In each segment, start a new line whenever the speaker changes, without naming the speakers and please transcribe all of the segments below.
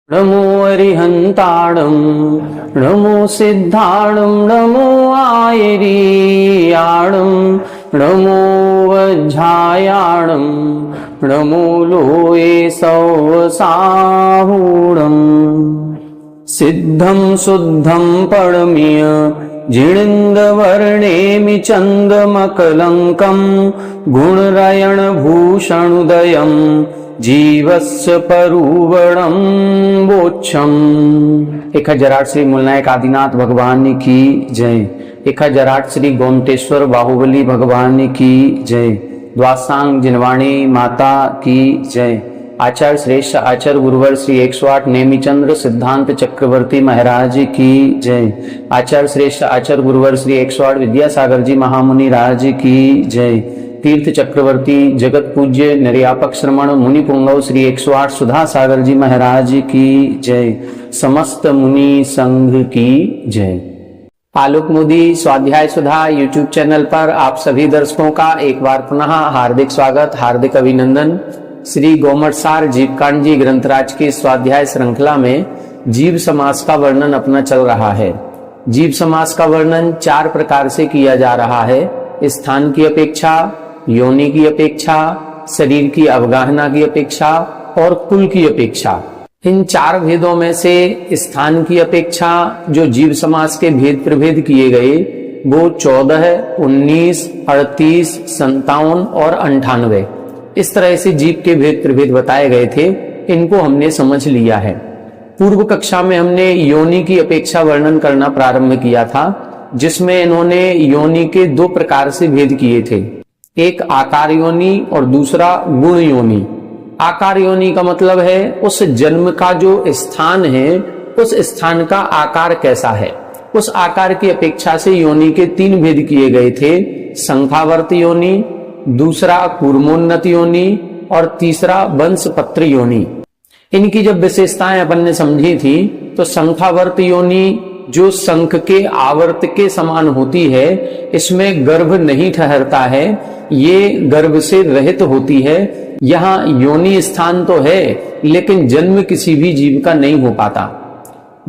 नमो अरिहंताणं नमो सिद्धाणं नमो आयरीयाणं नमो वज्झायाणं नमो लोये सौसाहूणम् सिद्धं शुद्धं परमीय जिणिन्दवर्णेमि चन्दमकलङ्कं गुणरयणभूषणुदयं जीवस्य परुवणं बोच्छम। 1008 श्री मूलनायक आदिनाथ भगवान की जय। 1008 श्री गोमटेश्वर बाहुबली भगवान की जय। द्वासांग जिनवाणी माता की जय। आचार्य श्रेष्ठ आचार्य गुरुवर श्री 108 नेमिचंद्र सिद्धांत चक्रवर्ती महाराज की जय। आचार्य श्रेष्ठ आचार्य गुरुवर श्री 108 विद्यासागर जी महामुनि राज की जय। तीर्थ चक्रवर्ती जगत पूज्य निर्यापक श्रमण मुनि पुंगव श्री 108 सुधा सागर जी महाराज की जय। समस्त मुनि संघ की जय। आलोक मोदी स्वाध्याय सुधा यूट्यूब चैनल पर आप सभी दर्शकों का एक बार पुनः हार्दिक स्वागत, हार्दिक अभिनंदन। श्री गोमटसार जीवकांड जी ग्रंथराज की स्वाध्याय श्रृंखला में जीव समास का वर्णन अपना चल रहा है। जीव समास का वर्णन 4 प्रकार से किया जा रहा है। स्थान की अपेक्षा, योनि की अपेक्षा, शरीर की अवगाहना की अपेक्षा और कुल की अपेक्षा। इन 4 भेदों में से स्थान की अपेक्षा जो जीव समास के भेद प्रभेद किए गए वो 14, 19, 38, 57 और 98 इस तरह से जीव के भेद प्रभेद बताए गए थे। इनको हमने समझ लिया है। पूर्व कक्षा में हमने योनि की अपेक्षा वर्णन करना प्रारंभ किया था, जिसमें इन्होंने योनि के 2 प्रकार से भेद किए थे, एक आकार योनि और दूसरा गुण योनि। आकार योनि का मतलब है उस जन्म का जो स्थान है उस स्थान का आकार कैसा है। उस आकार की अपेक्षा से योनि के 3 भेद किए गए थे, संख्यावर्त योनि, दूसरा कूर्मोन्नत योनि और तीसरा वंशपत्र योनि। इनकी जब विशेषताएं अपन ने समझी थी तो संख्यावर्त योनि जो शंख के आवर्त के समान होती है, इसमें गर्भ नहीं ठहरता है, ये गर्भ से रहित होती है। यहाँ योनि स्थान तो है लेकिन जन्म किसी भी जीव का नहीं हो पाता।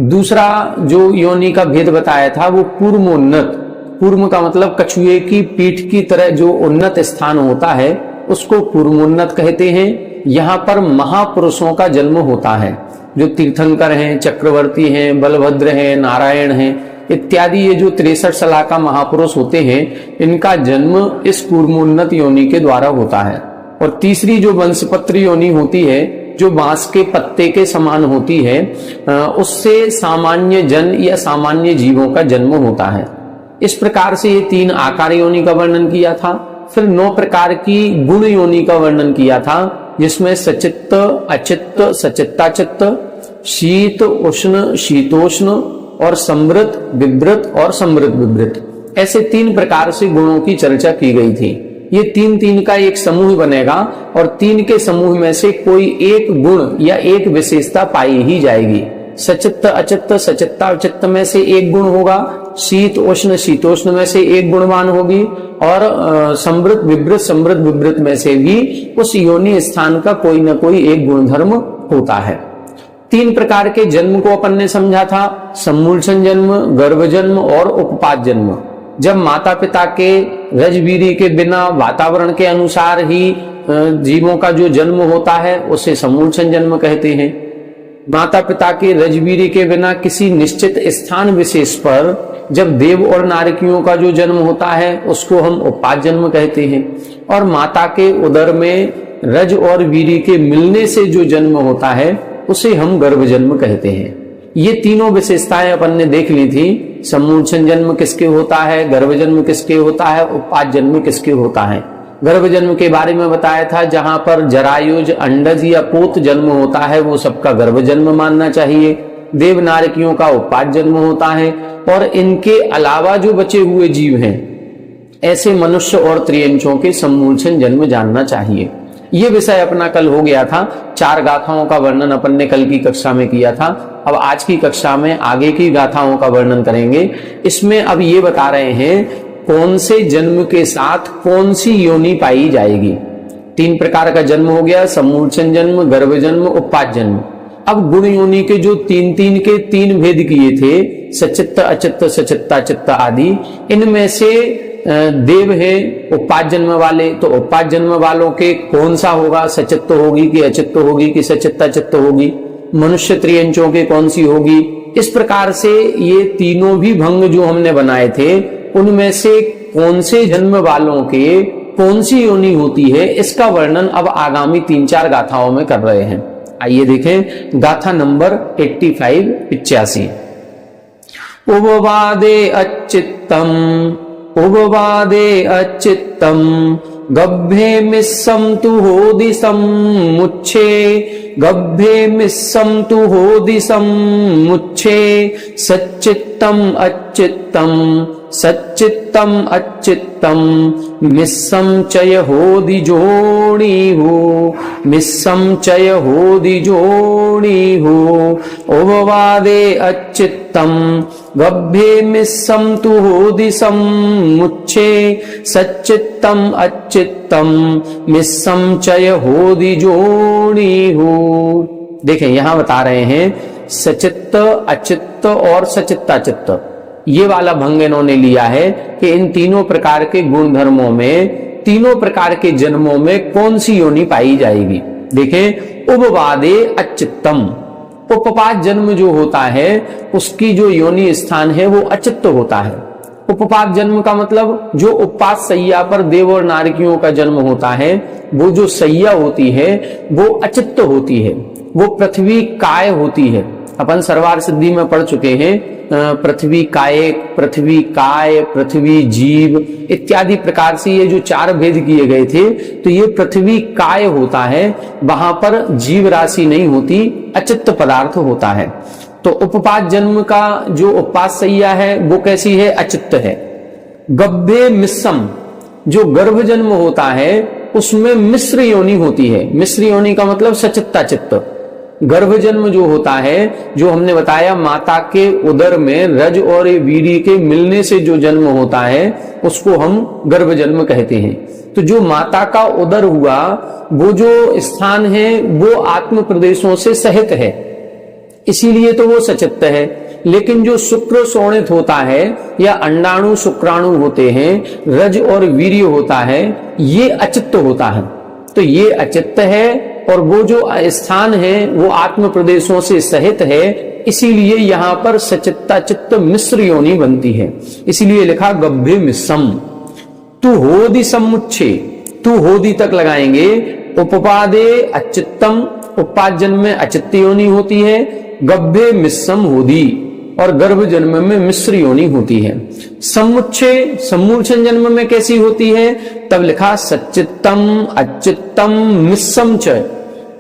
दूसरा जो योनि का भेद बताया था वो कूर्मोन्नत। कूर्म का मतलब कछुए की पीठ की तरह जो उन्नत स्थान होता है उसको कूर्मोन्नत कहते हैं। यहाँ पर महापुरुषों का जन्म होता है, जो तीर्थंकर हैं, चक्रवर्ती हैं, बलभद्र हैं, नारायण हैं इत्यादि। ये जो 63 सलाका महापुरुष होते हैं इनका जन्म इस कूर्मोन्नत योनि के द्वारा होता है। और तीसरी जो वंशपत्र योनि होती है जो बांस के पत्ते के समान होती है, उससे सामान्य जन या सामान्य जीवों का जन्म होता है। इस प्रकार से ये 3 आकार योनि का वर्णन किया था। फिर 9 प्रकार की गुण योनि का वर्णन किया था, जिसमें सचित्त, अचित्त, सचित्ताचित्त, शीत उष्ण, शीतोष्ण और समृत, विवृत और समृत विवृत, ऐसे 3 प्रकार से गुणों की चर्चा की गई थी। ये 3 का एक समूह बनेगा और 3 के समूह में से कोई एक गुण या एक विशेषता पाई ही जाएगी। सचित्त अचित्त सचित्ताचित्त में से एक गुण होगा, शीत उष्ण शीतोष्ण में से एक गुणवान होगी और समृत विवृत समृत विवृत में से भी उस योनि स्थान का कोई न कोई एक गुणधर्म होता है। 3 प्रकार के जन्म को अपन ने समझा था, सम्मूलसन जन्म, गर्भ जन्म और उपपात जन्म। जब माता पिता के रजवीरी के बिना वातावरण के अनुसार ही जीवों का जो जन्म होता है उसे सम्मूलसन जन्म कहते हैं। माता पिता के रजवीरी के बिना किसी निश्चित स्थान विशेष पर जब देव और नारकियों का जो जन्म होता है उसको हम उपपात जन्म कहते हैं। और माता के उदर में रज और वीरी के मिलने से जो जन्म होता है उसे हम गर्भ जन्म कहते हैं। ये तीनों विशेषताएं अपन ने देख ली थी। सम्मूलसन जन्म किसके होता है, गर्भ जन्म किसके होता है, उपपात जन्म किसके होता है। गर्भ जन्म के बारे में बताया था, जहां पर जरायुज, अंडज या पोत जन्म होता है वो सबका गर्भ जन्म मानना चाहिए। देव नारकियों का उपपात जन्म होता है। और इनके अलावा जो बचे हुए जीव हैं ऐसे मनुष्य और त्रियंचों के सम्मूलसन जन्म जानना चाहिए। ये विषय अपना कल हो गया था। 4 गाथाओं का वर्णन अपन ने कल की कक्षा में किया था। अब आज की कक्षा में आगे की गाथाओं का वर्णन करेंगे। इसमें अब ये बता रहे हैं कौन से जन्म के साथ कौन सी योनि पाई जाएगी। 3 प्रकार का जन्म हो गया, सम्मूलसन जन्म, गर्भ जन्म, उपपात जन्म। अब गुण योनि के जो तीन तीन के तीन भेद किए थे, सचित्त अचित्त सचित्ता चित्त आदि, इनमें से देव है उत्पाद जन्म वाले, तो उत्पाद जन्म वालों के कौन सा होगा, सचित्त होगी कि अचित्त होगी कि सचित्ता चित्त होगी, मनुष्य त्रियंचों के कौन सी होगी। इस प्रकार से ये तीनों भी भंग जो हमने बनाए थे, उनमें से कौन से जन्म वालों के कौन सी योनि होती है, इसका वर्णन अब आगामी 3-4 गाथाओं में कर रहे हैं। आइए देखें गाथा नंबर 85-85। उपवादे अच्चित्तम उपवादे अच्चित्तम गभ्भे मिस्सम तु होदिसम मुच्छे गभ्भे मिस्सम तु होदिसम मुच्छे सच्चित्तम अच्चित्तम सच्चित्तम अच्चित्तम मिस्सम चय होदि जोड़ी हो मिस्सम चय होदि जोड़ी हो। उपवादे अच्चित्तम गभ्भे मिस्सम तु होदिसम मुच्छे सच्चित्तम अच्चित्तम मिस्सम चय होदि जोड़ी हो। देखें यहां बता रहे हैं सचित्त अचित्त और सचित्ताचित्त, ये वाला भंग इन्होंने लिया है कि इन तीनों प्रकार के गुण धर्मों में, तीनों प्रकार के जन्मों में कौन सी योनि पाई जाएगी। देखें उपवादे अच्चित्तम, उपपाद जन्म जो होता है उसकी जो योनि स्थान है वो अचित्त होता है। उपपाद जन्म का मतलब जो उपपाद सैया पर देव और नारकियों का जन्म होता है, वो जो सैया होती है वो अचित्त होती है, वो पृथ्वी काय होती है। अपन सर्वार सिद्धि में पढ़ चुके हैं पृथ्वी काय, पृथ्वी काय, पृथ्वी जीव इत्यादि प्रकार से ये जो 4 भेद किए गए थे, तो ये पृथ्वी काय होता है, वहां पर जीव राशि नहीं होती, अचित्त पदार्थ होता है। तो उपपाद जन्म का जो उपपाद सैया है वो कैसी है, अचित्त है। गभ्भे मिस्सम, जो गर्भ जन्म होता है उसमें मिश्र योनि होती है। मिश्र योनि का मतलब सचित्ता चित्त। गर्भ जन्म जो होता है, जो हमने बताया माता के उदर में रज और वीर्य के मिलने से जो जन्म होता है उसको हम गर्भ जन्म कहते हैं। तो जो माता का उदर हुआ वो जो स्थान है वो आत्म प्रदेशों से सहित है, इसीलिए तो वो सचित्त है। लेकिन जो शुक्र शोणित होता है या अंडाणु शुक्राणु होते हैं, रज और वीर्य होता है, ये अचित्त होता है। तो ये अचित्त है और वो जो स्थान है वो आत्म प्रदेशों से सहित है, इसीलिए यहां पर सचित्ता चित्त मिश्र योनि बनती है। इसीलिए लिखा गभ्भे मिस्सम तु होदि समुच्छे, तु होदि तक लगाएंगे। उपपादे अचित्तम, उपपाद जन्म में अचित्त योनि होती है। गभ्भे मिस्सम होदि, और गर्भ जन्म में मिश्र योनि होती है। समुच्छे, सम्मूर्छन जन्म में कैसी होती है, तब लिखा सच्चित्तम अच्चित्तम मिस्सम च,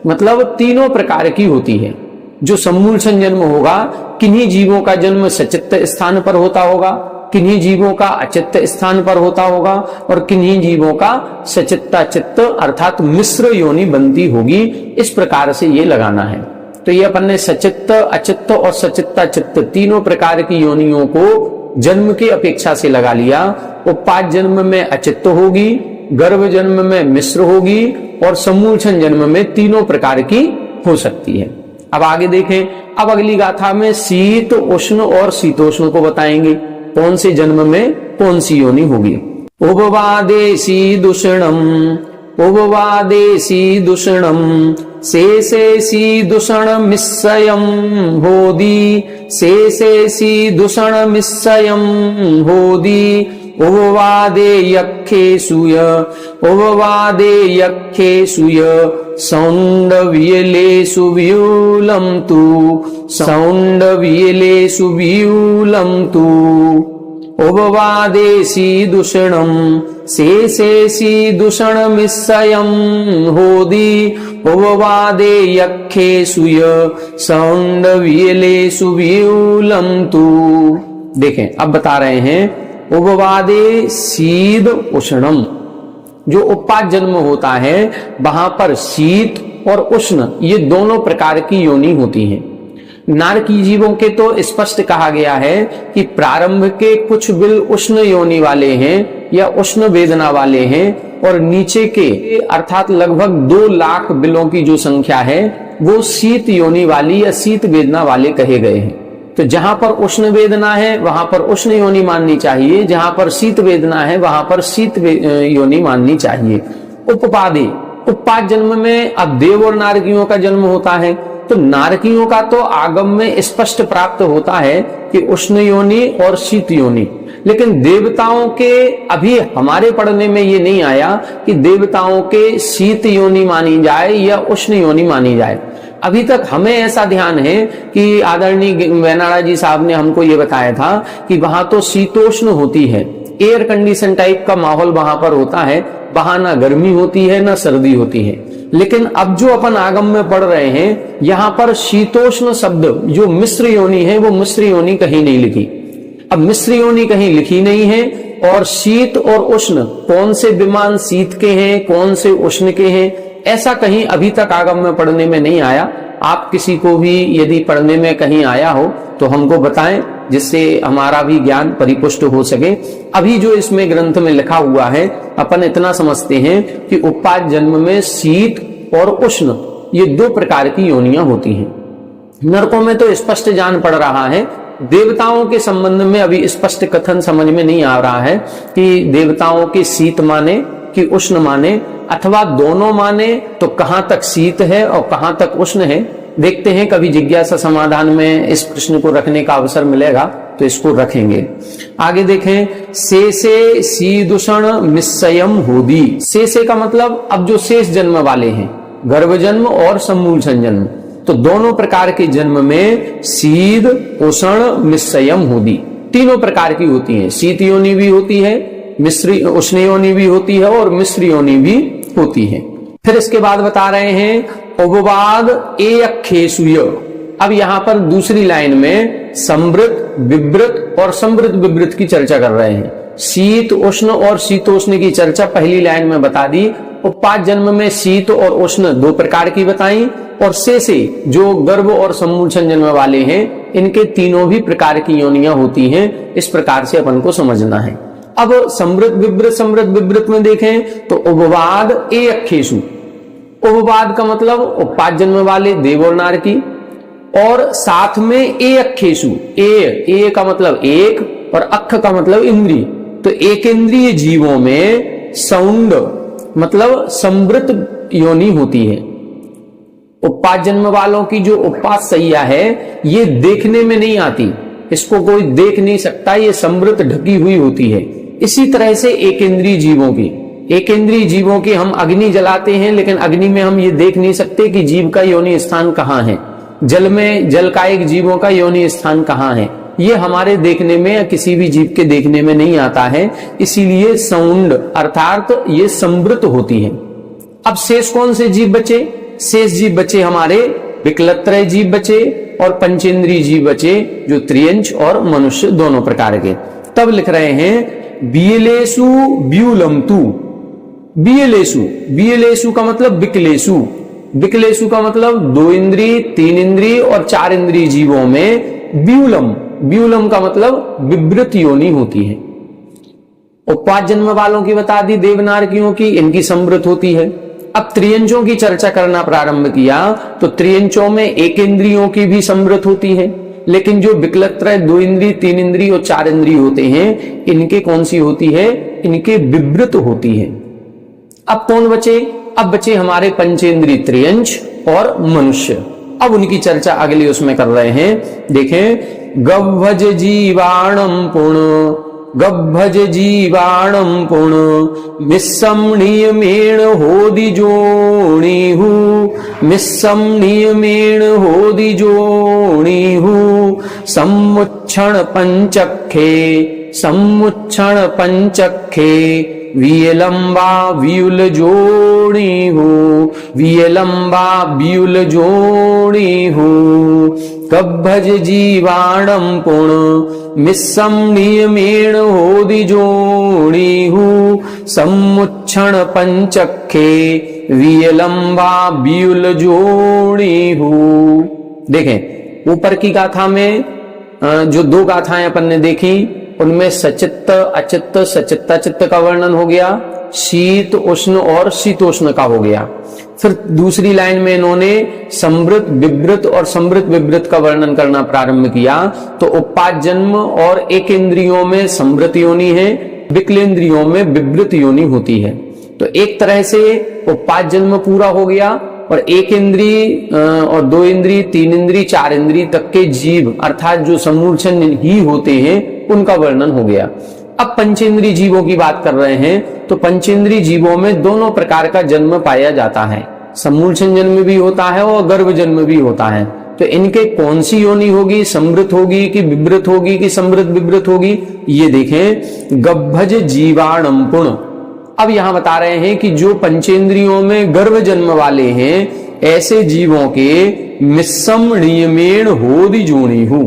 मतलब तीनों प्रकार की होती है। जो सम्मूर्छन जन्म होगा, किन्हीं जीवों का जन्म सचित्त स्थान पर होता होगा, किन्हीं जीवों का अचित्त स्थान पर होता होगा, और किन्हीं जीवों का सचित्ता चित्त अर्थात मिश्र योनि बनती होगी। इस प्रकार से ये लगाना है। तो ये अपन ने सचित्त अचित्त और सचित्ता चित्त तीनों प्रकार की योनियों को जन्म की अपेक्षा से लगा लिया। उपपाद जन्म में अचित्त होगी, गर्भ जन्म में मिश्र होगी, और सम्मूर्छन जन्म में तीनों प्रकार की हो सकती है। अब आगे देखें, अब अगली गाथा में शीत उष्ण और शीतोष्ण को बताएंगे, कौन से जन्म में कौन सी योनि होगी। उपवादे शीदुषणम उपवादे शीदुषणम शेषे शीदुषणमिस्सयं होदि शेषे शीदुषणमिस्सयं होदि। उपवादे यक्षे सूय उपवादे यक्षे सूय सौंडव्यलेषु व्यूलं तु सौंडव्यलेषु व्यूलं तु। उपवादे शीदुषणं शेषे शीदुषणमिस्सयं होदि। उपवादे यक्षे सूय सौंडव्यलेषु व्यूलं तु। देखें अब बता रहे हैं उपवादे शीद उष्णम, जो उपपाद जन्म होता है वहां पर शीत और उष्ण ये दोनों प्रकार की योनि होती हैं। नारकी जीवों के तो स्पष्ट कहा गया है कि प्रारंभ के कुछ बिल उष्ण योनि वाले हैं या उष्ण वेदना वाले हैं, और नीचे के अर्थात लगभग 2 लाख बिलों की जो संख्या है वो शीत योनि वाली या शीत वेदना वाले कहे गए हैं। तो जहां पर उष्ण वेदना है वहां पर उष्ण योनि माननी चाहिए, जहां पर शीत वेदना है वहां पर शीत योनि माननी चाहिए। उपपादे, उत्पाद जन्म में अब देव और नारकियों का जन्म होता है, तो नारकियों का तो आगम में स्पष्ट प्राप्त होता है कि उष्ण योनि और शीत योनि, लेकिन देवताओं के अभी हमारे पढ़ने में ये नहीं आया कि देवताओं के शीत योनि मानी जाए या उष्ण योनि मानी जाए। अभी तक हमें ऐसा ध्यान है कि आदरणीय वेनाड़ा जी साहब ने हमको ये बताया था कि वहां तो शीतोष्ण होती है, एयर कंडीशन टाइप का माहौल वहां पर होता है, वहां ना गर्मी होती है ना सर्दी होती है। लेकिन अब जो अपन आगम में पढ़ रहे हैं यहां पर शीतोष्ण शब्द जो मिश्र योनि है वो मिश्र योनि कहीं नहीं लिखी। अब मिश्र योनि कहीं लिखी नहीं है, और शीत और उष्ण कौन से विमान शीत के हैं कौन से उष्ण के हैं ऐसा कहीं अभी तक आगम में पढ़ने में नहीं आया। आप किसी को भी यदि पढ़ने में कहीं आया हो तो हमको बताएं, जिससे हमारा भी ज्ञान परिपुष्ट हो सके। अभी जो इसमें ग्रंथ में लिखा हुआ है अपन इतना समझते हैं कि उत्पाद जन्म में शीत और उष्ण ये दो प्रकार की योनियां होती हैं। नरकों में तो स्पष्ट जान पड़ रहा है, देवताओं के संबंध में अभी स्पष्ट कथन समझ में नहीं आ रहा है कि देवताओं के शीत माने कि उष्ण माने, अथवा दोनों माने तो कहां तक शीत है और कहां तक उष्ण है। देखते हैं कभी जिज्ञासा समाधान में इस प्रश्न को रखने का अवसर मिलेगा तो इसको रखेंगे। आगे देखें, शेषे शीदूषण मिस्सयम होदी। शेषे का मतलब अब जो शेष जन्म वाले हैं, गर्भ जन्म और सम्मूलसन जन्म, तो दोनों प्रकार के जन्म में शीद उष्ण मिस्सयम होदी तीनों प्रकार की होती है। शीत योनि भी होती है, मिश्री उष्ण योनि भी होती है और मिश्र योनि भी होती है। फिर इसके बाद बता रहे हैं उपवाद एयक्षेषुय। अब यहां पर दूसरी लाइन में समृत विवृत और समृत विवृत की चर्चा कर रहे हैं। शीत उष्ण और शीतोष्ण की चर्चा पहली लाइन में बता दी। उत्पाद जन्म में शीत और उष्ण दो प्रकार की बताई, और शेषे जो गर्भ और सम्मूलसन जन्म वाले हैं इनके तीनों भी प्रकार की योनियां होती हैं। इस प्रकार से अपन को समझना है। अब समृत विवृत में देखें तो उपवाद एयक्षेषु। उपवाद का मतलब उत्पाद जन्म वाले देव और नारकी, और साथ में एयक्षेषु, ए का मतलब एक और अक्ष का मतलब इंद्रिय, तो एक इंद्रिय जीवों में सौंड मतलब समृत योनि होती है। उत्पाद जन्म वालों की जो उत्पाद सैया है ये देखने में नहीं आती, इसको कोई देख नहीं सकता, ये समृत ढकी हुई होती है। इसी तरह से एक इंद्रिय जीवों की हम अग्नि जलाते हैं, लेकिन अग्नि में हम ये देख नहीं सकते कि जीव का योनि स्थान कहाँ है। जल में जलकायिक जीवों का योनि स्थान कहाँ है, ये हमारे देखने में या किसी भी जीव के देखने में नहीं आता है। इसीलिए सौंड अर्थात ये समृत होती है। अब शेष कौन से जीव बचे? शेष जीव बचे हमारे विकलत्रय जीव बचे और पंचेंद्रीय जीव बचे, जो त्रियंच और मनुष्य दोनों प्रकार के। तब लिख रहे हैं बियलेसु ब्यूलमतु। बियलेसु का मतलब विकलेसु का मतलब दो इंद्रिय, तीन इंद्रिय और चार इंद्रिय जीवों में ब्यूलम का मतलब विवृत योनि होती है। उत्पाद जन्म वालों की बता दी, देवनारकियों की, इनकी समृत होती है। अब त्रियंचों की चर्चा करना प्रारंभ किया तो त्रियंचों में एक इंद्रियों की भी समृत होती है, लेकिन जो विकलत्रय दो इंद्रिय, तीन इंद्रिय और चार इंद्रिय होते हैं इनके कौन सी होती है? इनके विवृत होती है। अब कौन बचे? अब बचे हमारे पंचेंद्रिय त्रियंच और मनुष्य। अब उनकी चर्चा अगली उसमें कर रहे हैं। देखें, गभ्भज जीवाणम पुण मिस्सम नियमेण होदि जोणिहु सम्मुच्छण पंचखे वियलंबा व्यूल जोणिहु गभ्भज जीवाणम पुण मिस्सम नियमेण होदि जोणिहु सम्मुच्छण पंचखे वियलंबा व्यूल जोणिहु। देखें, ऊपर की गाथा में जो दो गाथाएं अपन ने देखी उनमें सचित्त अचित्त सचित्ताचित्त का वर्णन हो गया, शीत उष्ण और शीतोष्ण का हो गया। फिर दूसरी लाइन में इन्होंने समृत विवृत और समृत विवृत का वर्णन करना प्रारंभ किया। तो उपाद जन्म और एक इंद्रियों में समृत योनि है, विकलेंद्रियों में विवृत योनि होती है। तो एक तरह से उपाद जन्म पूरा हो गया और एक इंद्री और दो इंद्री, तीन इंद्री, चार इंद्री तक के जीव अर्थात जो समूर्छन ही होते हैं उनका वर्णन हो गया। अब पंचेंद्री जीवों की बात कर रहे हैं। तो पंचेंद्री जीवों में दोनों प्रकार का जन्म पाया जाता है, समूर्छन जन्म भी होता है और गर्भ जन्म भी होता है। तो इनके कौन सी योनि होगी, समृत होगी कि विवृत होगी कि समृत विवृत होगी, ये देखें। गभ्भज जीवाणम पुण्य। अब यहां बता रहे हैं कि जो पंचेंद्रियों में गर्भ जन्म वाले हैं ऐसे जीवों के मिश्रम नियमेण होदि जोनि हूं,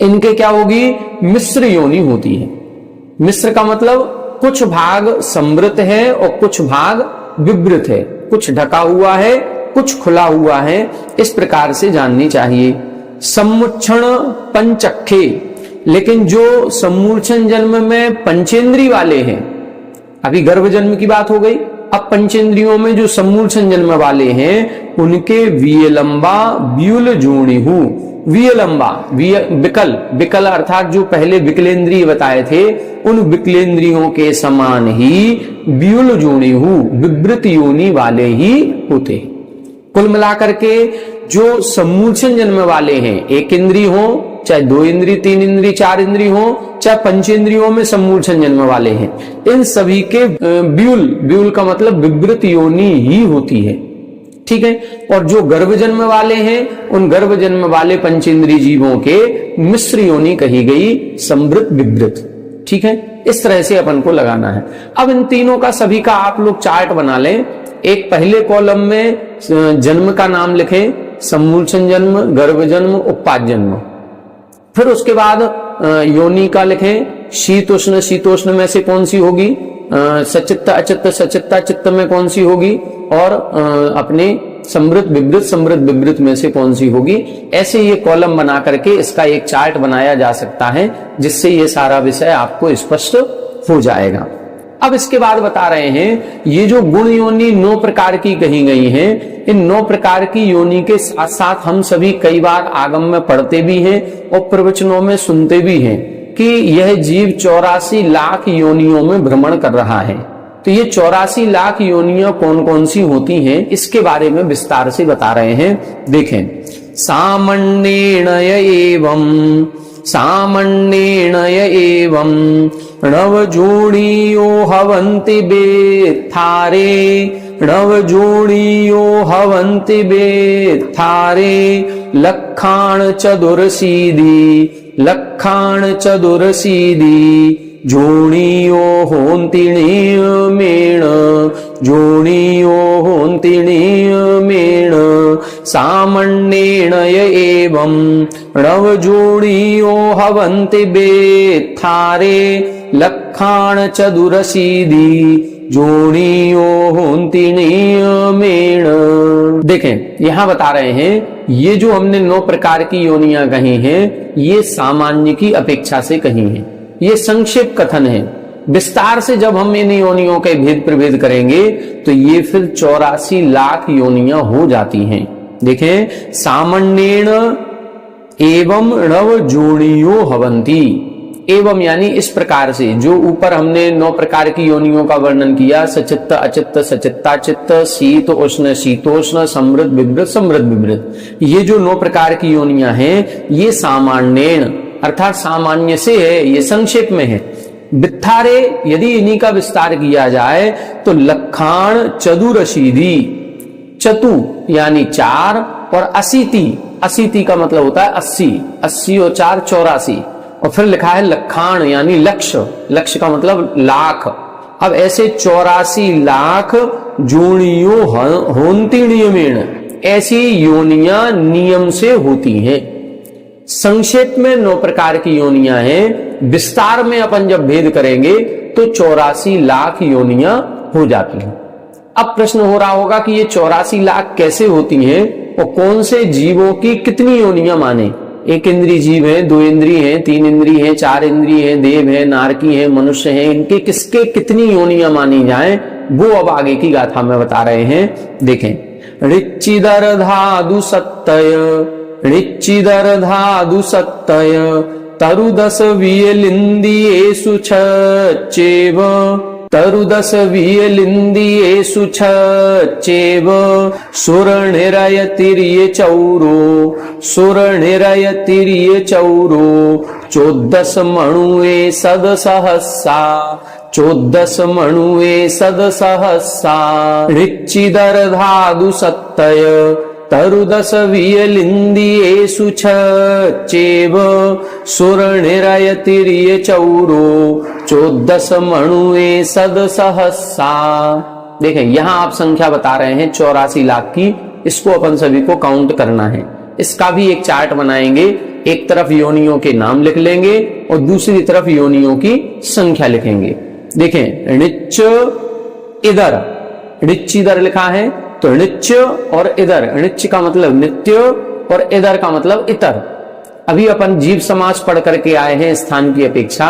इनके क्या होगी, मिश्र योनि होती है। मिश्र का मतलब कुछ भाग समृत है और कुछ भाग विवृत है, कुछ ढका हुआ है कुछ खुला हुआ है, इस प्रकार से जाननी चाहिए। सम्मुक्षण पंचखे, लेकिन जो सम्मूर्छन जन्म में पंचेंद्री वाले हैं, अभी गर्भ जन्म की बात हो गई, अब पंचेंद्रियों में जो सम्मूर्छन जन्म वाले हैं उनके वियलंबा व्यूल जोड़िहु। वियलंबा विकल, विकल अर्थात जो पहले विकलेंद्रिय बताए थे उन विकलेंद्रियों के समान ही व्यूल जोड़िहु विवृत योनि वाले ही होते। कुल मिलाकर के जो सम्मूर्छन जन्म वाले हैं, एक इंद्री हो चाहे दो इंद्री, तीन इंद्री, चार इंद्री हो, चाहे पंचेंद्रियों में सम्मूर्छन जन्म वाले हैं, इन सभी के व्यूल का मतलब विवृत योनि ही होती है। ठीक है। और जो गर्भ जन्म वाले हैं उन गर्भ जन्म वाले पंचेंद्रिय जीवों के मिश्र योनि कही गई, समृत विवृत। ठीक है, इस तरह से अपन को लगाना है। अब इन तीनों का सभी का आप लोग चार्ट बना लें। एक पहले कॉलम में जन्म का नाम लिखें, सम्मूर्छन जन्म, गर्भ जन्म, उपाद जन्म। फिर उसके बाद योनि का लिखें, शीतोष्ण, शीतोष्ण में से कौन सी होगी, सचित्त अचित्त, सचित्ता चित्त में कौन सी होगी, और अपने समृत विवृत, समृत विवृत में से कौन सी होगी। ऐसे ये कॉलम बना करके इसका एक चार्ट बनाया जा सकता है जिससे ये सारा विषय आपको स्पष्ट हो जाएगा। अब इसके बाद बता रहे हैं ये जो गुण योनि 9 प्रकार की कही गई हैं, इन 9 प्रकार की योनि के साथ साथ हम सभी कई बार आगम में पढ़ते भी हैं और प्रवचनों में सुनते भी हैं कि यह जीव 84 लाख योनियों में भ्रमण कर रहा है। तो ये 84 लाख योनियां कौन कौन सी होती हैं इसके बारे में विस्तार से बता रहे हैं। देखें, सामण्येणय एवं नवजोड़ियो हवन्ति बेत्थारे, नवजोड़ियो हवन्ति बेत्थारे, लक्षाण चतुरसीदी जोड़ियो होन्ति नियमेण, जोड़ियो होन्ति नियमेण, सामण्येणय एवं नवजोड़ियो हवन्ति बेत्थारे, लक्षाण चतुरसीदी जोड़ियो होन्ति नियमेण। देखें, यहां बता रहे हैं ये जो हमने 9 प्रकार की योनियां कही हैं ये सामान्य की अपेक्षा से कही हैं। ये संक्षेप कथन है। विस्तार से जब हम इन योनियों के भेद प्रभेद करेंगे तो ये फिर 84 लाख योनियां हो जाती हैं। देखें, सामण्येण एवं नवजोड़ियो हवन्ति, एवं यानी इस प्रकार से जो ऊपर हमने 9 प्रकार की योनियों का वर्णन किया, सचित्त अचित्त, सचित्ता चित्त, शीत उष्ण शीतोष्ण, समृत विवृत, समृत विवृत, ये जो 9 प्रकार की योनियां हैं ये सामान्येण अर्थात सामान्य से है, ये संक्षेप में है। बित्थारे, यदि इन्हीं का विस्तार किया जाए तो लक्षाण चतुरसीदी, चतु यानी 4 और अशीति, अशीति का मतलब होता है 80, 80 और 4 84, और फिर लिखा है लक्षाण यानी लक्ष्य, लक्ष्य का मतलब लाख। अब ऐसे 84 लाख जोड़ियों होन्ति नियमेण, ऐसी योनियां नियम से होती हैं। संक्षेप में 9 प्रकार की योनियां हैं, विस्तार में अपन जब भेद करेंगे तो 84 लाख योनियां हो जाती हैं। अब प्रश्न हो रहा होगा कि ये 84 लाख कैसे होती हैं और कौन से जीवों की कितनी योनियां माने। एक इंद्रिय जीव है, दो इंद्रिय है, तीन इंद्रिय है, चार इंद्रिय है, देव है, नारकी है, मनुष्य है, इनके किसके कितनी योनियां मानी जाए वो अब आगे की गाथा में बता रहे हैं। देखें, ऋच्चिदर धादु सत्तय, ऋच्चिदर धादु सत्तय तरुदस वियलिंदियेषु छच्चेव, तरुदस वियलिंदियेषु छच्चेव सुरनिरयतिर्ये चौरो, सुरनिरयतिर्ये चौरो चोद्दस मणुए सदसहस्सा, चोद्दस मणुए सदसहस्सा ऋच्चिदर धादु सत्तय तरुदस वियलिंदियेषु छच्चेव सुरनिरयतिर्ये चौरो चोद्दस मणुए सदसहस्सा। देखें, यहां आप संख्या बता रहे हैं 84 लाख की, इसको अपन सभी को काउंट करना है। इसका भी एक चार्ट बनाएंगे, एक तरफ योनियों के नाम लिख लेंगे और दूसरी तरफ योनियों की संख्या लिखेंगे। देखें, ऋच्च इधर, ऋच्च इधर लिखा है तो ऋच्च और इधर, ऋच्च का मतलब नित्य और इधर का मतलब इतर। अभी अपन जीव समास पढ़ करके आए हैं स्थान की अपेक्षा,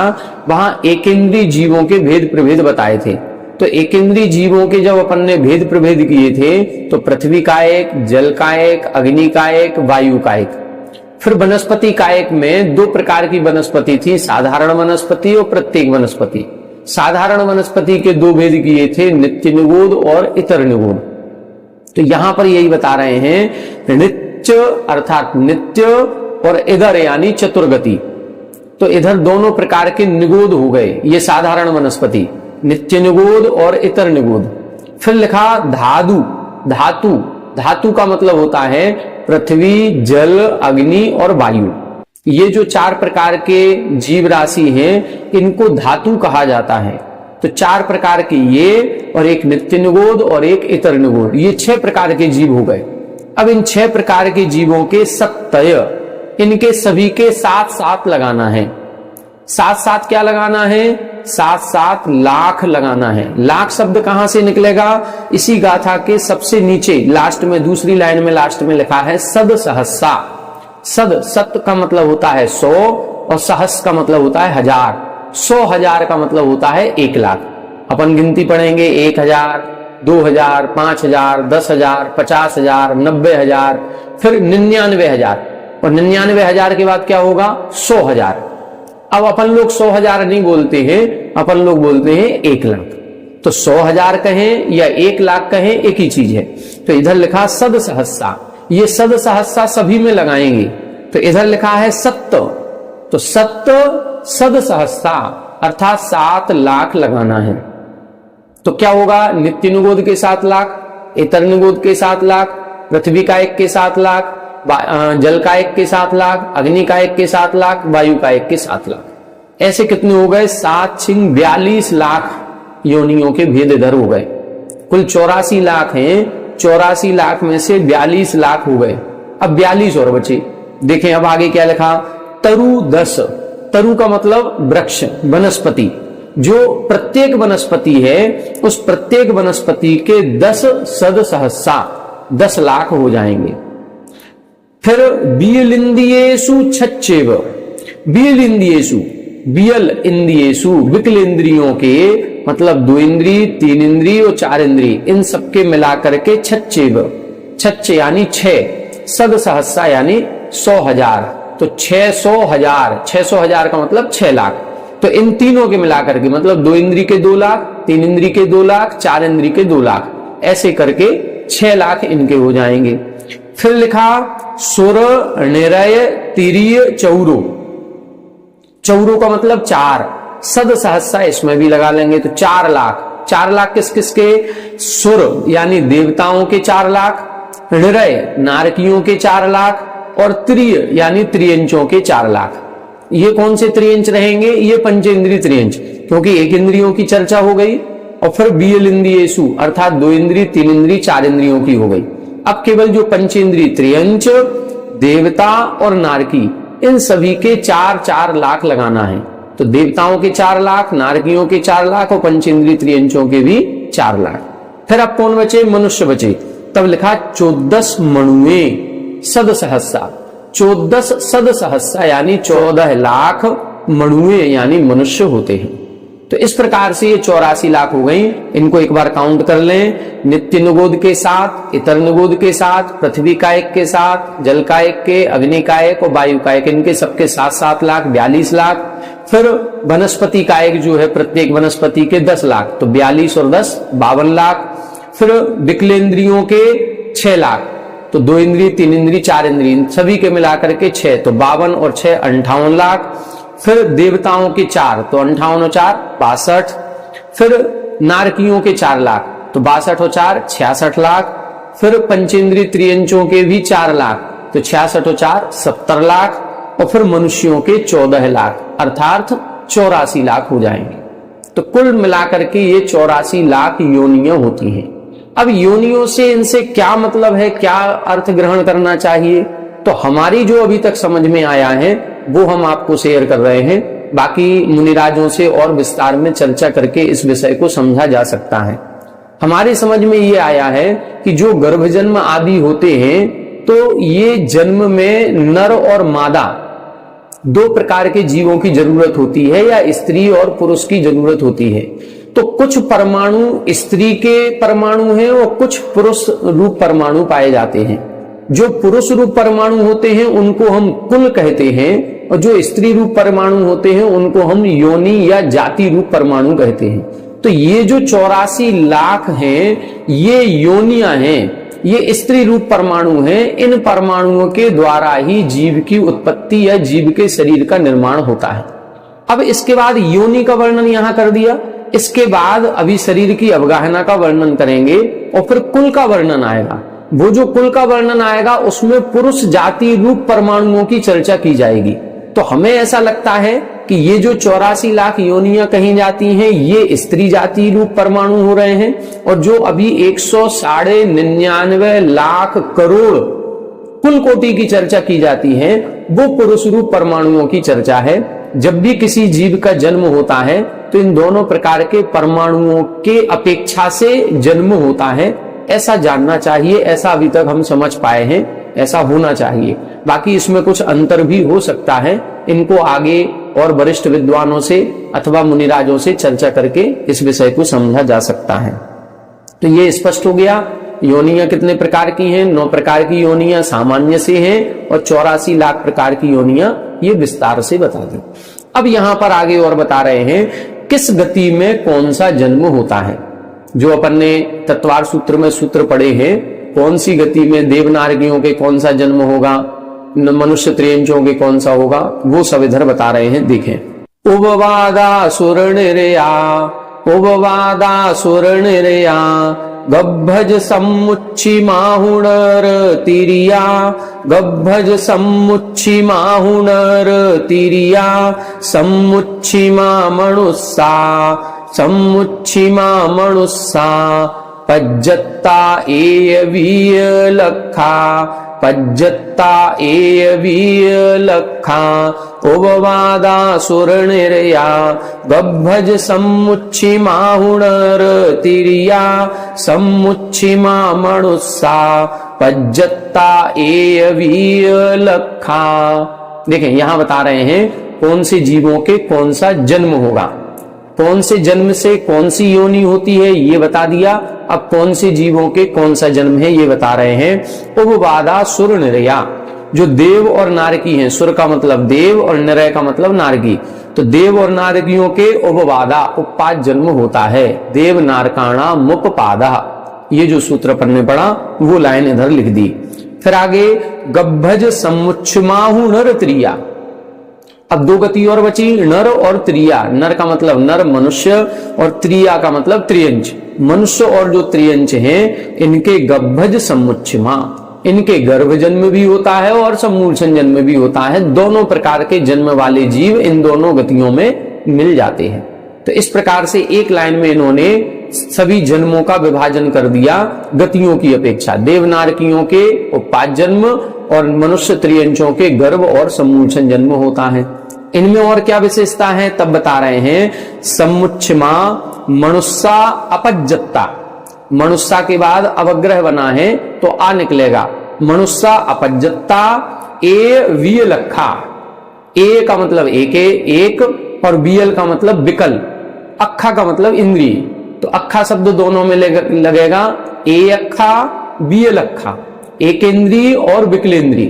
वहां एक इंद्रिय जीवों के भेद प्रभेद बताए थे। तो एक इंद्रिय जीवों के जब अपन ने भेद प्रभेद किए थे तो पृथ्वी का एक, जल का एक, अग्नि का एक, वायु का एक। फिर वनस्पति कायक में दो प्रकार की वनस्पति थी, साधारण वनस्पति और प्रत्येक वनस्पति। साधारण वनस्पति के दो भेद किए थे, नित्य निगोद और इतर निगोद। तो यहां पर यही बता रहे हैं, नित्य अर्थात नित्य और इधर यानी चतुर्गति। तो इधर दोनों प्रकार के निगोद हो गए, ये साधारण वनस्पति, नित्य निगोद और इतर निगोद। फिर लिखा धादु, धातु, धातु का मतलब होता है पृथ्वी, जल, अग्नि और वायु। ये जो चार प्रकार के जीव राशि हैं, इनको धातु कहा जाता है। तो चार प्रकार के ये और एक नित्य निगोद और एक इतर निगोद, ये 6 प्रकार के जीव हो गए। अब इन 6 प्रकार के जीवों के सत्तय, इनके सभी के साथ साथ लगाना है। साथ साथ क्या लगाना है? साथ साथ लाख लगाना है। लाख शब्द कहां से निकलेगा? इसी गाथा के सबसे नीचे लास्ट में, दूसरी लाइन में लास्ट में लिखा है सद सहस्सा। सद, सत का मतलब होता है 100 और सहस का मतलब होता है 1000। 100,000 का मतलब होता है 1 लाख। अपन गिनती पढ़ेंगे 1000, 2000, 5000, 10,000, 50,000, 90,000, फिर 99,000 और 99,000 के बाद क्या होगा? 100,000। अब अपन लोग 100,000 नहीं बोलते हैं, अपन लोग बोलते हैं 1 लाख। तो 100,000 कहें या 1 लाख कहें, एक ही चीज है। तो इधर लिखा सद सहस्सा, ये सद सहस्सा सभी में लगाएंगे। तो इधर लिखा है सत्त, तो सत्त सद सहस्सा अर्थात 7 लाख लगाना है। तो क्या होगा? नित्य निगोद के 7 लाख, इतर निगोद के 7 लाख, पृथ्वी का एक के 7 लाख, जल का एक के 7 लाख, अग्नि का एक के 7 लाख, वायु का एक के 7 लाख। ऐसे कितने हो गए? 7 छिंग 42 लाख योनियों के भेद इधर हो गए। कुल 84 लाख हैं, 84 लाख में से 42 लाख हो गए। अब 42 और बचे। देखें अब आगे क्या लिखा? तरु 10, तरु का मतलब वृक्ष, वनस्पति। जो प्रत्येक वनस्पति है उस प्रत्येक वनस्पति के 10 सद सहस्सा, 10 लाख हो जाएंगे। फिर बियलिंदियेषु छच्चेव, बियलिंदियेषु, बियल इंद्रियेषु, विकल इंद्रियों के मतलब 2 इंद्रिय, 3 इंद्रिय और 4 इंद्रिय, इन सबके मिलाकर के छच्चेव, छच्चे यानी 6, सद सहस्सा यानी 100,000। तो 600,000, 600,000 का मतलब 6 लाख। तो इन तीनों के मिलाकर के मतलब 2 इंद्रिय के 2 लाख, 3 इंद्रिय के 2 लाख, 4 इंद्रिय के 2 लाख, ऐसे करके 6 लाख इनके हो जाएंगे। फिर लिखा सुर निरय तिरिय चौरो, चौरो का मतलब 4, सद सहस्सा इसमें भी लगा लेंगे तो 4 लाख। 4 लाख किस किस के? सुर यानी देवताओं के 4 लाख, निरय नारकियों के 4 लाख और त्रिय यानी त्रियंचों के 4 लाख। ये कौन से त्रियंच रहेंगे? ये पंचेंद्रिय त्रियंच, क्योंकि एक इंद्रियों की चर्चा हो गई। और फिर बियलिंदियेषु अर्थात 2 इंद्रिय, 3 इंद्रिय, 4 इंद्रियों की हो गई। अब केवल जो पंचेंद्रिय त्रियंच, देवता और नारकी, इन सभी के 4-4 लाख लगाना है। तो देवताओं के 4 लाख, नारकियों के 4 लाख और पंचेंद्रिय त्रियंचों के भी 4 लाख। फिर अब कौन बचे? मनुष्य बचे। तब लिखा 14 मणुए सद सहस्सा। 14 सद सहस्रा यानी 14 लाख मणुए यानी मनुष्य होते हैं। तो इस प्रकार से ये 84 लाख हो गई। इनको एक बार काउंट कर लें, नित्य निगोद के साथ, इतर निगोद के साथ, पृथ्वी कायक के साथ, जल कायक के, अग्नि कायक और वायु कायक, इनके सबके 7-7 लाख 42 लाख। फिर वनस्पति कायक जो है प्रत्येक वनस्पति के 10 लाख, तो 42 और 10 52 लाख। फिर विकलेंद्रियों के 6 लाख, तो 2 इंद्रिय 3 इंद्रिय 4 इंद्रिय सभी के मिलाकर के 6, तो 52 और 6 58 लाख। फिर देवताओं के 4, तो 58 और 4 62। फिर नारकियों के 4 लाख, तो 62 और 4 66 लाख। फिर पंचेंद्रिय त्रियंचों के भी 4 लाख, तो 66 और 4 70 लाख। और फिर मनुष्यों के 14 लाख अर्थात 84 लाख हो जाएंगे। तो कुल मिलाकर के ये 84 लाख योनियां होती हैं। अब योनियों से इनसे क्या मतलब है, क्या अर्थ ग्रहण करना चाहिए, तो हमारी जो अभी तक समझ में आया है वो हम आपको शेयर कर रहे हैं। बाकी मुनिराजों से और विस्तार में चर्चा करके इस विषय को समझा जा सकता है। हमारी समझ में ये आया है कि जो गर्भ जन्म आदि होते हैं, तो ये जन्म में नर और मादा 2 प्रकार के जीवों की जरूरत होती है, या स्त्री और पुरुष की जरूरत होती है। तो कुछ परमाणु स्त्री के परमाणु हैं और कुछ पुरुष रूप परमाणु पाए जाते हैं। जो पुरुष रूप परमाणु होते हैं उनको हम कुल कहते हैं, और जो स्त्री रूप परमाणु होते हैं उनको हम योनि या जाति रूप परमाणु कहते हैं। तो ये जो 84 लाख हैं ये योनियां हैं, ये स्त्री रूप परमाणु हैं। इन परमाणुओं के द्वारा ही जीव की उत्पत्ति या जीव के शरीर का निर्माण होता है। अब इसके बाद योनि का वर्णन यहां कर दिया, इसके बाद अभी शरीर की अवगाहना का वर्णन करेंगे और फिर कुल का वर्णन आएगा। वो जो कुल का वर्णन आएगा उसमें पुरुष जाति रूप परमाणुओं की चर्चा की जाएगी। तो हमें ऐसा लगता है कि ये जो 84 लाख योनियां कही जाती हैं ये स्त्री जाति रूप परमाणु हो रहे हैं, और जो अभी 199 लाख करोड़ कुल कोटि की चर्चा की जाती है वो पुरुष रूप परमाणुओं की चर्चा है। जब भी किसी जीव का जन्म होता है तो इन दोनों प्रकार के परमाणुओं के अपेक्षा से जन्म होता है, ऐसा जानना चाहिए। ऐसा अभी तक हम समझ पाए हैं, ऐसा होना चाहिए। बाकी इसमें कुछ अंतर भी हो सकता है, इनको आगे और वरिष्ठ विद्वानों से अथवा मुनिराजों से चर्चा करके इस विषय को समझा जा सकता है। तो ये स्पष्ट हो गया योनियां कितने प्रकार की हैं। 9 प्रकार की योनियां सामान्य से हैं और 84 लाख प्रकार की योनियां ये विस्तार से बता दी। अब यहां पर आगे और बता रहे हैं किस गति में कौन सा जन्म होता है। जो अपन ने तत्वार सूत्र में सूत्र पढ़े हैं, कौन सी गति में देवनारगियों के कौन सा जन्म होगा, मनुष्य त्रियंचों के कौन सा होगा, वो सब इधर बता रहे हैं। देखें, उपवादा सुरणिरया, उपवादा सुरणिरया, गब्भज सम्मुच्छिमाहुणर तिरिया, गब्भज सम्मुच्छिमाहुणर तिरिया, सम्मुच्छिमा मनुस्सा, सम्मुच्छिमा मनुस्सा, पज्जत्ता एय वीय लखा, पज्जत्ता एय वीय लखा, उपवादा सुरणिरया, गब्भज सम्मुच्छिमाहुणर तिरिया, सम्मुच्छिमा मनुस्सा, पज्जत्ता एय वीय लखा। देखें यहां बता रहे हैं कौन से जीवों के कौन सा जन्म होगा, कौन से जन्म से कौन सी योनि होती है ये बता दिया। अब कौन से जीवों के कौन सा जन्म है ये बता रहे हैं। उपवादा सुर निरया, जो देव और नारकी हैं, सुर का मतलब देव और निरय का मतलब नारकी, तो देव और नारकियों के उपवादा उपपाद जन्म होता है। देव नारकाणा मुपपादा, ये जो सूत्र पढ़ने पड़ा वो लाइन इधर लिख दी। फिर आगे गब्भज सम्मुच्छमाहु नर त्रिया, अब 2 गति और बची, नर और त्रिया। नर का मतलब नर मनुष्य और त्रिया का मतलब त्रियंच। मनुष्य और जो त्रियंच हैं इनके गब्भज सम्मुच्छमा, इनके गर्भ जन्म भी होता है और सम्मूर्छन जन्म भी होता है। दोनों प्रकार के जन्म वाले जीव इन दोनों गतियों में मिल जाते हैं। तो इस प्रकार से एक लाइन में इन्होंने सभी जन्मों का विभाजन कर दिया गतियों की अपेक्षा। देवनारकियों के उत्पाद जन्म और मनुष्य त्रियंचों के गर्भ और सम्मूर्छन जन्म होता है। इनमें और क्या विशेषता है तब बता रहे हैं। सम्मुच्छमा मनुष्या अपज्जत्ता, मनुष्या के बाद अवग्रह बना है तो आ निकलेगा। मनुष्या अपज्जत्ता ए विय लखा। ए का मतलब एक और वियल का मतलब विकल, अखा का मतलब इंद्रिय। तो अखा शब्द दोनों में लगेगा, ए अखा वियल अखा, एकेंद्रीय और विकलेंद्रीय।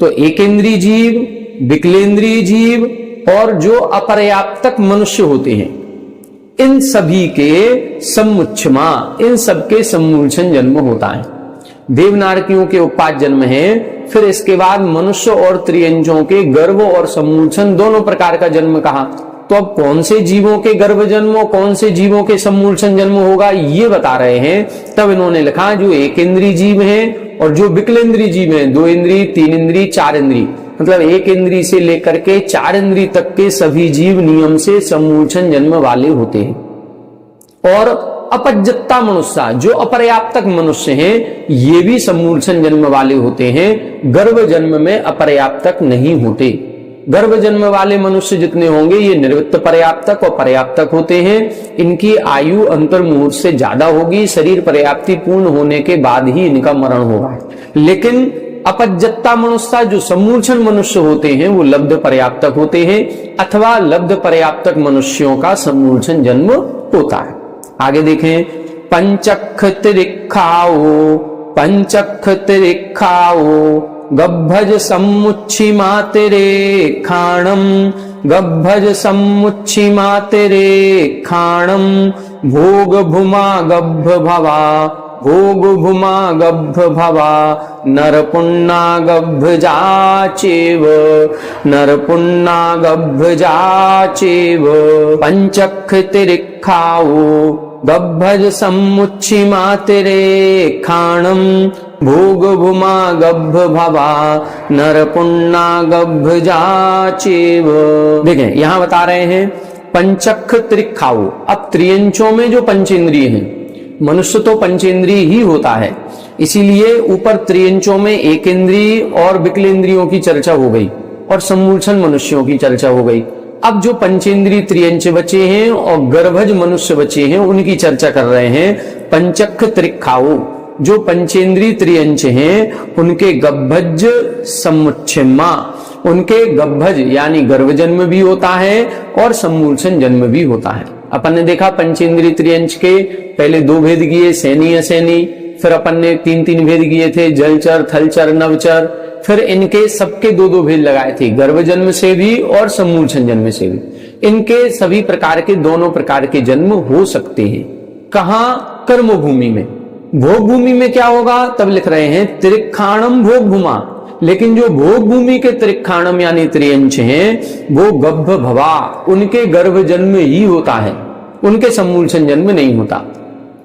तो एकेंद्रीय जीव, विकलेंद्रीय जीव और जो अपर्याप्तक मनुष्य होते हैं, इन सभी के सम्मुच्छमा, इन सबके सम्मूर्छन जन्म होता है। देवनारकियों के उत्पाद जन्म है, फिर इसके बाद मनुष्य और त्रियंचों के गर्भ और सम्मूर्छन दोनों प्रकार का जन्म कहा। तो अब कौन से जीवों के गर्भ जन्म और कौन से जीवों के सम्मूर्छन जन्म होगा ये बता रहे हैं। तब इन्होंने लिखा जो एक इंद्रिय जीव हैं और जो विकलेंद्रीय जीव हैं, 2 इंद्रिय, 3 इंद्रिय, 4 इंद्रिय, मतलब एक इंद्रिय से लेकर के 4 इंद्रिय तक के सभी जीव नियम से सम्मूर्छन जन्म वाले होते हैं। और अपज्जत्ता मनुष्य, जो अपर्याप्तक मनुष्य हैं, ये भी सम्मूर्छन जन्म वाले होते हैं, गर्भ जन्म में अपर्याप्तक नहीं होते। गर्भ जन्म वाले मनुष्य जितने होंगे ये निर्वृत्त पर्याप्तक और पर्याप्तक होते हैं। इनकी आयु अंतर्मुहूर्त से ज्यादा होगी, शरीर पर्याप्ति पूर्ण होने के बाद ही इनका मरण होगा। लेकिन अपज्जत्ता मनुष्य, जो सम्मूर्छन मनुष्य होते हैं, वो लब्ध पर्याप्तक होते हैं अथवा लब्ध पर्याप्तक मनुष्यों का सम्मूर्छन जन्म होता है। आगे देखें, पंचख त्रिखाओ, पंचख त्रिखाओ गब्भज सम्मुच्छिमा तेरे खाणम, गब्भज सम्मुच्छिमा तेरे खाणम, भोग भूमा गब्भ भवा, भोग भूमा गब्भ भवा, नरपुण्ना गब्भ जाचेव, नरपुण्ना गब्भ जाचेव। पंचख तिरिखाओ गब्भज सम्मुच्छिमा तेरे खाणम, भोग भूमा गब्भ भवा, नरपुण्ना गब्भ जाचेव। देखें यहां बता रहे हैं पंचख त्रिखाओ। अब त्रियंचों में जो पंचेंद्रिय हैं, मनुष्य तो पंचेंद्रिय ही होता है, इसीलिए ऊपर त्रियंचों में एक इंद्रिय और विकलेंद्रियों की चर्चा हो गई और सम्मूर्छन मनुष्यों की चर्चा हो गई। अब जो पंचेंद्रिय त्रियंच बचे हैं और गर्भज मनुष्य बचे हैं उनकी चर्चा कर रहे हैं। पंचख त्रिखाओ, जो पंचेंद्रिय त्रियंच हैं उनके गब्भज सम्मुच्छिमा, उनके गब्भज यानी गर्भ जन्म भी होता है और सम्मूर्छन जन्म भी होता है। अपन ने देखा पंचेंद्रिय त्रियंच के पहले 2 भेद किए, सैनी असैनी, फिर अपन ने 3 भेद किए थे, जलचर, थलचर, नवचर, फिर इनके सबके 2 भेद लगाए थे, गर्भ जन्म से भी और सम्मूर्छन जन्म से भी। इनके सभी प्रकार के दोनों प्रकार के जन्म हो सकते हैं। कहाँ? कर्म भूमि में। भोग भूमि में क्या होगा? तब लिख रहे हैं त्रिखाणम भोग भूमा, लेकिन जो भोग भूमि के त्रिखाणम यानी त्रियंच हैं वो गब्भ भवा, उनके गर्भ जन्म ही होता है, उनके सम्मूर्छन जन्म नहीं होता।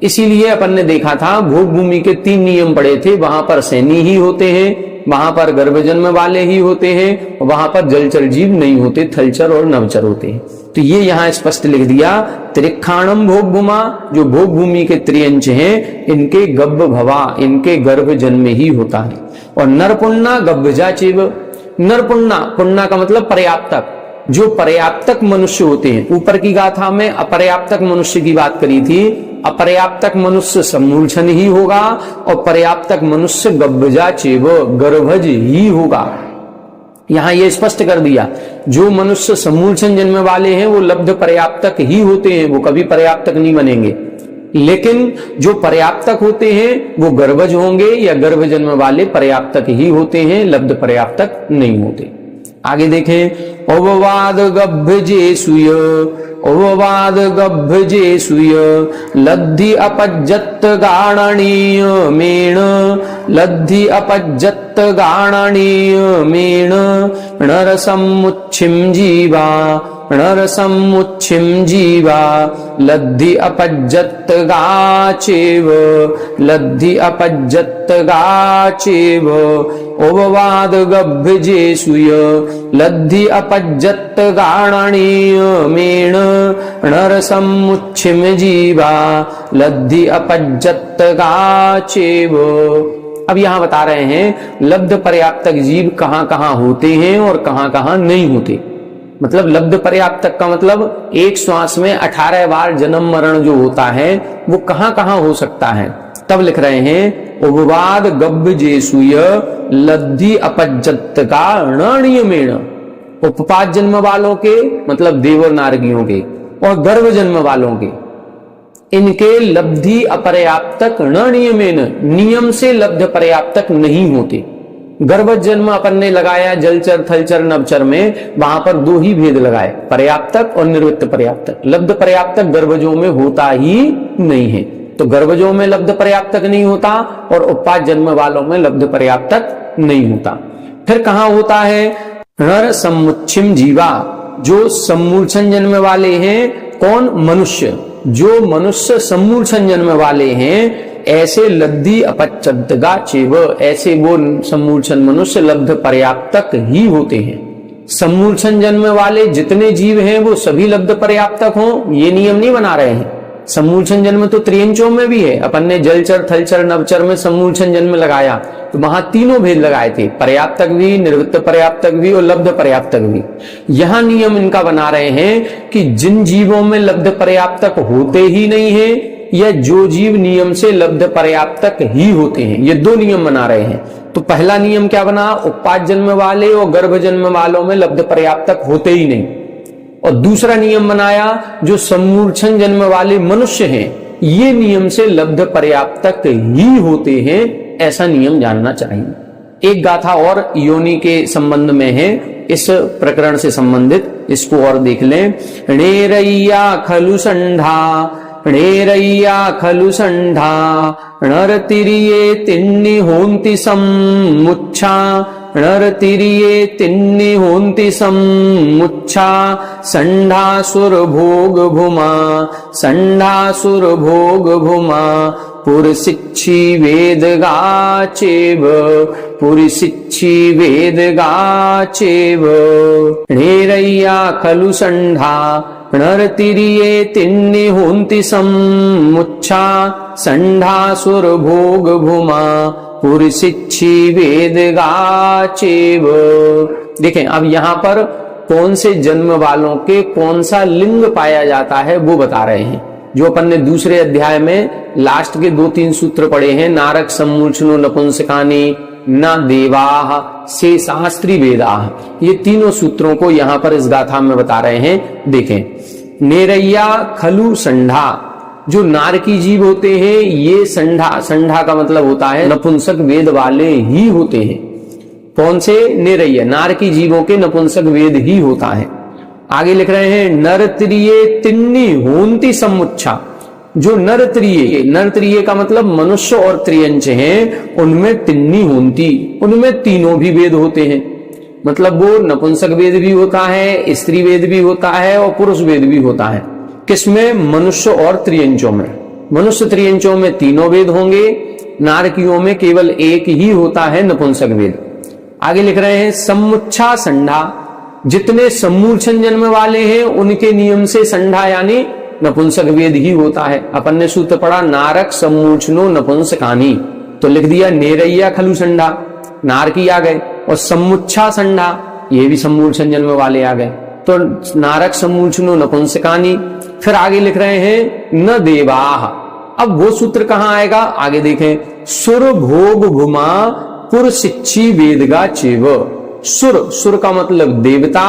इसीलिए अपन ने देखा था भोग भूमि के 3 नियम पड़े थे, वहां पर सैनी ही होते हैं, वहां पर गर्भ जन्म वाले ही होते हैं, वहां पर जलचर जीव नहीं होते, थलचर और नवचर होते हैं। तो ये यहाँ स्पष्ट लिख दिया, त्रिखाणम भोग भूमा, जो भोग भूमि के त्रियंच हैं इनके गब्भ भवा, इनके गर्भ जन्म ही होता है। और नरपुण्ना गब्भजा चिव, नरपुण्ना, पुण्ना का मतलब पर्याप्तक, जो पर्याप्तक मनुष्य होते हैं। ऊपर की गाथा में अपर्याप्तक मनुष्य की बात करी थी, अपर्याप्तक मनुष्य सम्मूर्छन ही होगा और पर्याप्तक मनुष्य गब्भजा चेव, गर्भज ही होगा। यहां ये स्पष्ट कर दिया, जो मनुष्य सम्मूर्छन जन्म वाले हैं वो लब्ध पर्याप्तक ही होते हैं, वो कभी पर्याप्तक नहीं बनेंगे। लेकिन जो पर्याप्तक होते हैं वो गर्भज होंगे या गर्भ जन्म वाले पर्याप्तक ही होते हैं, लब्ध पर्याप्तक नहीं होते। आगे देखें, ओववाद गब्भजे सुय, ओववाद गब्भजे सुय, लद्धि अपज्जत गाणनीय मेण, लद्धि अपज्जत गाणनीय मेण, नरसम्मुच्छिम जीवा, नरसम्मुच्छिम जीवा, लद्धि अपज्जत गाचेव, लद्धि अपज्जत गाचेव। ओववाद गब्भजे सुय, लद्धि अपज्जत गाणनीय मेण, नरसम्मुच्छिम जीवा, लद्धि अपज्जत गाचेव। अब यहां बता रहे हैं लब्ध पर्याप्तक जीव कहां कहां होते हैं और कहां कहां नहीं होते। मतलब लब्ध पर्याप्तक का मतलब एक श्वास में 18 बार जन्म मरण जो होता है वो कहां कहां हो सकता है। तब लिख रहे हैं उपवाद गब्ब जेसूय लब्धि अपज्जत का रणीयमेण। उपपाद जन्म वालों के मतलब देव और नारगियों के और गर्भ जन्म वालों के, इनके लब्धि अपर्याप्तक रणीयमेन, नियम से लब्ध पर्याप्तक नहीं होते। गर्भ जन्म अपन ने लगाया जलचर थलचर नवचर में, वहां पर दो ही भेद लगाए, पर्याप्तक और निर्वृत्त पर्याप्तक। लब्ध पर्याप्तक गर्भजों में होता ही नहीं है, तो गर्भजों में लब्ध पर्याप्तक नहीं होता और उपपाद जन्म वालों में लब्ध पर्याप्तक नहीं होता। फिर कहां होता है? नर सम्मुच्छिम जीवा, जो सम्मूर्छन जन्म वाले हैं। कौन? मनुष्य। जो मनुष्य सम्मूर्छन जन्म वाले हैं ऐसे लब्धि अपच्चदगा चेव, ऐसे वो सम्मूर्छन मनुष्य लब्ध पर्याप्तक ही होते हैं। सम्मूर्छन जन्म वाले जितने जीव हैं वो सभी लब्ध पर्याप्तक हों ये नियम नहीं बना रहे हैं। सम्मूर्छन जन्म तो त्रियंचों में भी है। अपन ने जलचर थलचर नवचर में सम्मूर्छन जन्म लगाया तो वहां तीनों भेद लगाए थे, पर्याप्तक भी, निर्वृत्त पर्याप्तक भी और लब्ध पर्याप्तक भी। यहां नियम इनका बना रहे हैं कि जिन जीवों में लब्ध पर्याप्तक होते ही नहीं है या जो जीव नियम से लब्ध पर्याप्तक ही होते हैं, ये दो नियम बना रहे हैं। तो पहला नियम क्या बना? उपपाद जन्म वाले और गर्भ जन्म वालों में लब्ध पर्याप्तक होते ही नहीं। और दूसरा नियम बनाया जो सम्मूर्छन जन्म वाले मनुष्य हैं ये नियम से लब्ध पर्याप्तक ही होते हैं, ऐसा नियम जानना चाहिए। एक गाथा और योनि के संबंध में है, इस प्रकरण से संबंधित, इसको और देख लें। णेरय्या खलु संढा, णेरय्या खलु संढा, नरतिरिये तिन्नि होन्ति सम्मुच्छा, नरतिरिये तिन्नि होन्ति सम्मुच्छा, संढासुर भोग भूमा, संढासुर भोग भूमा, पुरसिच्छी वेद गाचेव, पुरसिच्छी वेद गाचेव। णेरय्या खलु संढा, नरतिरिये तिन्नि होन्ति सम्मुच्छा, संढासुर भोग भूमा, पुरसिच्छी वेद गाचेव। देखें अब यहां पर कौन से जन्म वालों के कौन सा लिंग पाया जाता है वो बता रहे हैं। जो अपन ने दूसरे अध्याय में लास्ट के 2-3 सूत्र पढ़े हैं, नारक सम्मूर्छनो नपुंसकानी न देवाह से शास्त्री वेदाह, ये तीनों सूत्रों को यहां पर इस गाथा में बता रहे हैं। देखें, नेरैया खलु संढा, जो नार की जीव होते हैं ये संढा, संढा का मतलब होता है नपुंसक वेद वाले ही होते हैं। कौन से? नेरैया, नार की जीवों के नपुंसक वेद ही होता है। आगे लिख रहे हैं नरत्रिये तिन्नि होन्ति सम्मुच्छा, जो नरत्रिये, नरत्रिये का मतलब मनुष्य और त्रियंच हैं, उनमें तिन्नि होन्ति, उनमें तीनों भी वेद होते हैं। मतलब वो नपुंसक वेद भी होता है, स्त्री वेद भी होता है और पुरुष वेद भी होता है। किसमें? मनुष्य और त्रियंचों में। मनुष्य त्रियंचों में तीनों वेद होंगे, नारकियों में केवल एक ही होता है नपुंसक वेद। आगे लिख रहे हैं सम्मुच्छा संढा, जितने सम्मूर्छन जन्म वाले हैं उनके नियम से संढा यानी नपुंसक वेद ही होता है। अपन ने सूत्र पढ़ा नारक सम्मूर्छनो नपुंसकानी, तो लिख दिया नेरैया खलु संढा, नार की आ गए, और सम्मुच्छा संढा ये भी सम्मूर्छन जन्म वाले आ गए, तो नारक सम्मूर्छनो नपुंसकानी। फिर आगे लिख रहे हैं न देवाह। अब वो सूत्र कहां आएगा? आगे देखें, सुर भोग भूमा पुरसिच्छी वेदगा चेव। सुर, सुर का मतलब देवता,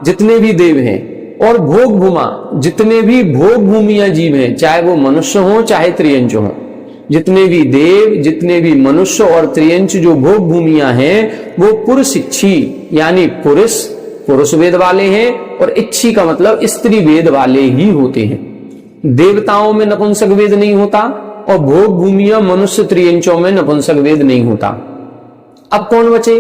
जितने भी देव हैं, और भोग भूमा, जितने भी भोग भूमिया जीव हैं, चाहे वो मनुष्य हो चाहे त्रियंच हो, जितने भी देव, जितने भी मनुष्य और त्रियंच जो भोग भूमिया हैं वो पुरसिच्छी यानी पुरुष, पुरुष वेद वाले हैं, और इच्छी का मतलब स्त्री वेद वाले ही होते हैं। देवताओं में नपुंसक वेद नहीं होता और भोग भूमिया मनुष्य त्रियंचों में नपुंसक वेद नहीं होता। अब कौन बचे?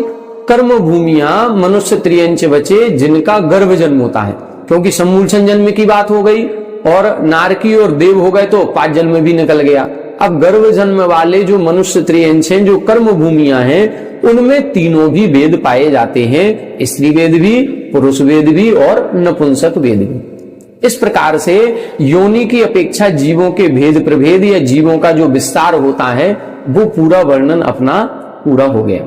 कर्म भूमिया मनुष्य त्रियंच बचे जिनका गर्भ जन्म होता है, क्योंकि सम्मूर्छन जन्म की बात हो गई और नारकी और देव हो गए तो पांच जन्म भी निकल गया। अब गर्भ जन्म वाले जो मनुष्य त्रियंच हैं, जो कर्म भूमिया हैं, उनमें तीनों भी वेद पाए जाते हैं, स्त्री वेद भी, पुरुष वेद भी और नपुंसक वेद भी। इस प्रकार से योनि की अपेक्षा जीवों के भेद प्रभेद या जीवों का जो विस्तार होता है वो पूरा वर्णन अपना पूरा हो गया।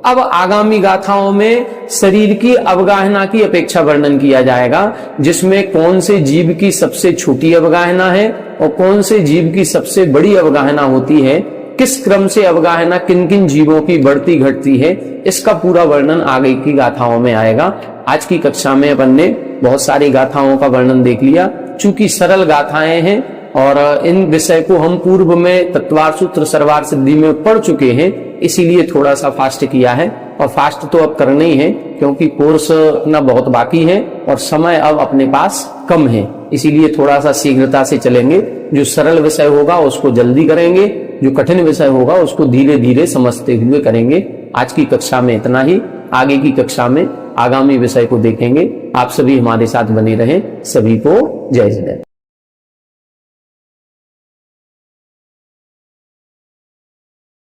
अब आगामी गाथाओं में शरीर की अवगाहना की अपेक्षा वर्णन किया जाएगा, जिसमें कौन से जीव की सबसे छोटी अवगाहना है और कौन से जीव की सबसे बड़ी अवगाहना होती है, किस क्रम से अवगाहना किन किन जीवों की बढ़ती घटती है, इसका पूरा वर्णन आगे की गाथाओं में आएगा। आज की कक्षा में अपन ने बहुत सारी गाथाओं का वर्णन देख लिया। चूंकि सरल गाथाएं हैं और इन विषय को हम पूर्व में तत्वार सूत्र सर्वार सिद्धि में पढ़ चुके हैं, इसीलिए थोड़ा सा फास्ट किया है। और फास्ट तो अब करना ही है, क्योंकि कोर्स अपना बहुत बाकी है और समय अब अपने पास कम है, इसीलिए थोड़ा सा शीघ्रता से चलेंगे। जो सरल विषय होगा उसको जल्दी करेंगे, जो कठिन विषय होगा उसको धीरे धीरे समझते हुए करेंगे। आज की कक्षा में इतना ही। आगे की कक्षा में आगामी विषय को देखेंगे। आप सभी हमारे साथ बने रहें। सभी को जय जय।